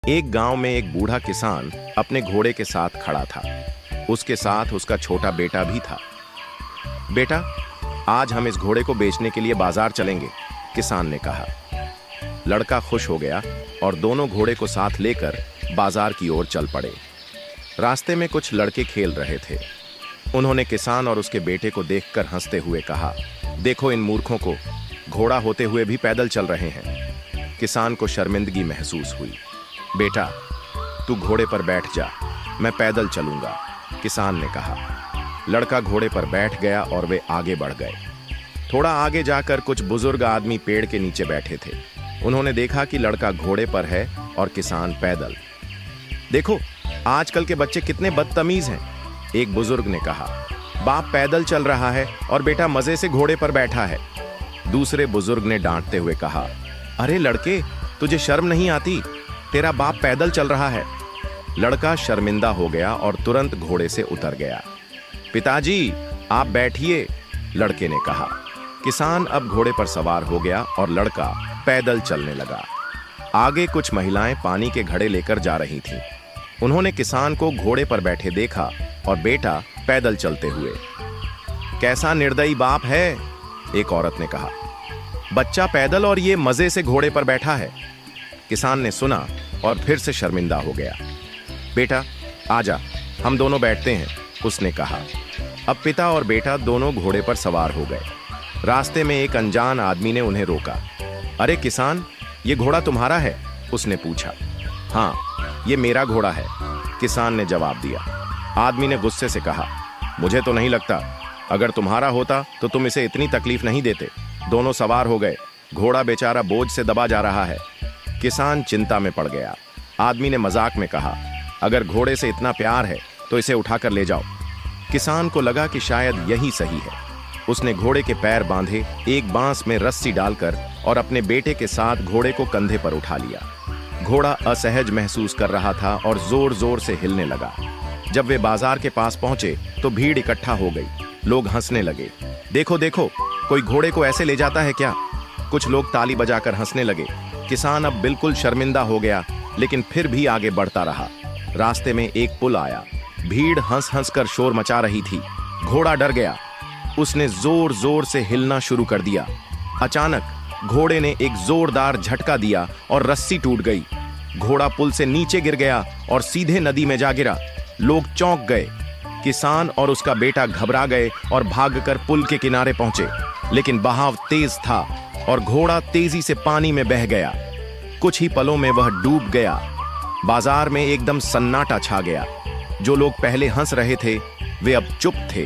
एक गांव में एक बूढ़ा किसान अपने घोड़े के साथ खड़ा था। उसके साथ उसका छोटा बेटा भी था। बेटा, आज हम इस घोड़े को बेचने के लिए बाजार चलेंगे, किसान ने कहा। लड़का खुश हो गया और दोनों घोड़े को साथ लेकर बाजार की ओर चल पड़े। रास्ते में कुछ लड़के खेल रहे थे। उन्होंने किसान और उसके बेटे को देखकर हंसते हुए कहा, देखो इन मूर्खों को, घोड़ा होते हुए भी पैदल चल रहे हैं। किसान को शर्मिंदगी महसूस हुई। बेटा, तू घोड़े पर बैठ जा, मैं पैदल चलूंगा, किसान ने कहा। लड़का घोड़े पर बैठ गया और वे आगे बढ़ गए। थोड़ा आगे जाकर कुछ बुजुर्ग आदमी पेड़ के नीचे बैठे थे। उन्होंने देखा कि लड़का घोड़े पर है और किसान पैदल। देखो, आजकल के बच्चे कितने बदतमीज हैं, एक बुजुर्ग ने कहा। बाप पैदल चल रहा है और बेटा मजे से घोड़े पर बैठा है। दूसरे बुजुर्ग ने डांटते हुए कहा, अरे लड़के, तुझे शर्म नहीं आती? तेरा बाप पैदल चल रहा है। लड़का शर्मिंदा हो गया और तुरंत घोड़े से उतर गया। पिताजी, आप बैठिए, लड़के ने कहा। किसान अब घोड़े पर सवार हो गया और लड़का पैदल चलने लगा। आगे कुछ महिलाएं पानी के घड़े लेकर जा रही थीं। उन्होंने किसान को घोड़े पर बैठे देखा और बेटा पैदल चलते हुए। कैसा निर्दयी बाप है, एक औरत ने कहा। बच्चा पैदल और ये मजे से घोड़े पर बैठा है। किसान ने सुना और फिर से शर्मिंदा हो गया। बेटा, आजा, हम दोनों बैठते हैं, उसने कहा। अब पिता और बेटा दोनों घोड़े पर सवार हो गए। रास्ते में एक अनजान आदमी ने उन्हें रोका। अरे किसान, ये घोड़ा तुम्हारा है? उसने पूछा। हाँ, ये मेरा घोड़ा है, किसान ने जवाब दिया। आदमी ने गुस्से से कहा, मुझे तो नहीं लगता, अगर तुम्हारा होता तो तुम इसे इतनी तकलीफ नहीं देते। दोनों सवार हो गए। घोड़ा बेचारा बोझ से दबा जा रहा है। किसान चिंता में पड़ गया। आदमी ने मजाक में कहा, अगर घोड़े से इतना प्यार है तो इसे उठाकर ले जाओ। किसान को लगा कि शायद यही सही है। उसने घोड़े के पैर बांधे, एक बांस में रस्सी डालकर और अपने बेटे के साथ घोड़े को कंधे पर उठा लिया। घोड़ा असहज महसूस कर रहा था और जोर जोर से हिलने लगा। जब वे बाजार के पास पहुंचे तो भीड़ इकट्ठा हो गई। लोग हंसने लगे। देखो देखो, कोई घोड़े को ऐसे ले जाता है क्या? कुछ लोग ताली बजाकर हंसने लगे। किसान अब बिल्कुल शर्मिंदा हो गया, लेकिन फिर भी आगे बढ़ता रहा। रास्ते में एक पुल आया। भीड़ हंस हंस कर शोर मचा रही थी। घोड़ा डर गया। उसने जोर जोर से हिलना शुरू कर दिया। अचानक घोड़े ने एक जोरदार झटका दिया और रस्सी टूट गई। घोड़ा पुल से नीचे गिर गया और सीधे नदी में जा गिरा। लोग चौंक गए। किसान और उसका बेटा घबरा गए और भागकर पुल के किनारे पहुंचे, लेकिन बहाव तेज था और घोड़ा तेजी से पानी में बह गया। कुछ ही पलों में वह डूब गया। बाजार में एकदम सन्नाटा छा गया। जो लोग पहले हंस रहे थे वे अब चुप थे।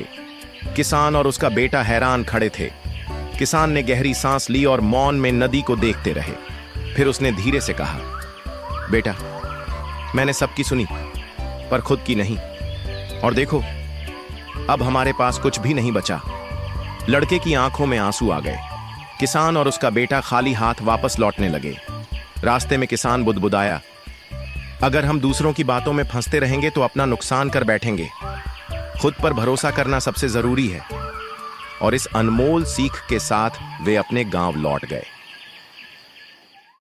किसान और उसका बेटा हैरान खड़े थे। किसान ने गहरी सांस ली और मौन में नदी को देखते रहे। फिर उसने धीरे से कहा, बेटा, मैंने सबकी सुनी पर खुद की नहीं, और देखो, अब हमारे पास कुछ भी नहीं बचा। लड़के की आंखों में आंसू आ गए। किसान और उसका बेटा खाली हाथ वापस लौटने लगे। रास्ते में किसान बुदबुदाया, अगर हम दूसरों की बातों में फंसते रहेंगे तो अपना नुकसान कर बैठेंगे। खुद पर भरोसा करना सबसे जरूरी है। और इस अनमोल सीख के साथ वे अपने गांव लौट गए।